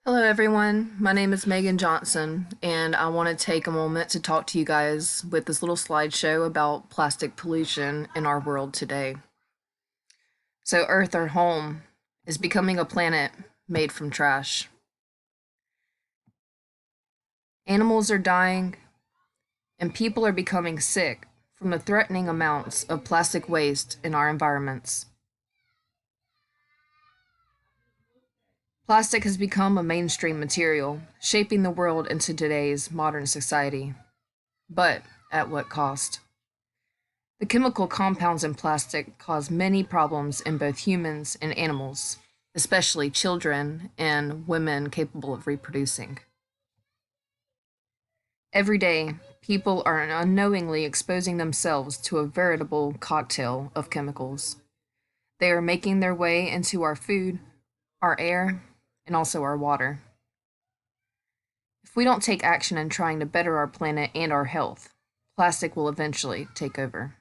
Hello, everyone. My name is Megan Johnson, and I want to take a moment to talk to you guys with this little slideshow about plastic pollution in our world today. So, Earth, our home, is becoming a planet made from trash. Animals are dying, and people are becoming sick from the threatening amounts of plastic waste in our environments. Plastic has become a mainstream material, shaping the world into today's modern society. But at what cost? The chemical compounds in plastic cause many problems in both humans and animals, especially children and women capable of reproducing. Every day, people are unknowingly exposing themselves to a veritable cocktail of chemicals. They are making their way into our food, our air, and also our water. If we don't take action in trying to better our planet and our health, plastic will eventually take over.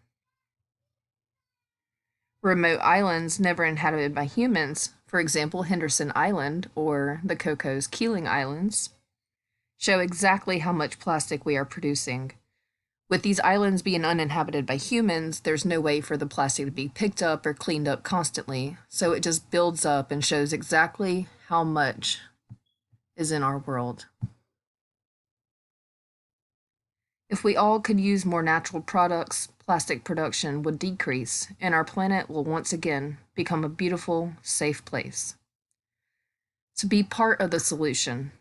Remote islands never inhabited by humans, for example, Henderson Island or the Cocos Keeling Islands, show exactly how much plastic we are producing. With these islands being uninhabited by humans, there's no way for the plastic to be picked up or cleaned up constantly, so it just builds up and shows exactly how much is in our world. If we all could use more natural products, plastic production would decrease, and our planet will once again become a beautiful, safe place. To be part of the solution,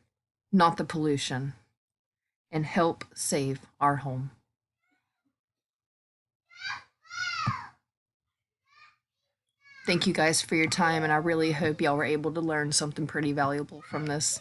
not the pollution, and help save our home. Thank you guys for your time, and I really hope y'all were able to learn something pretty valuable from this.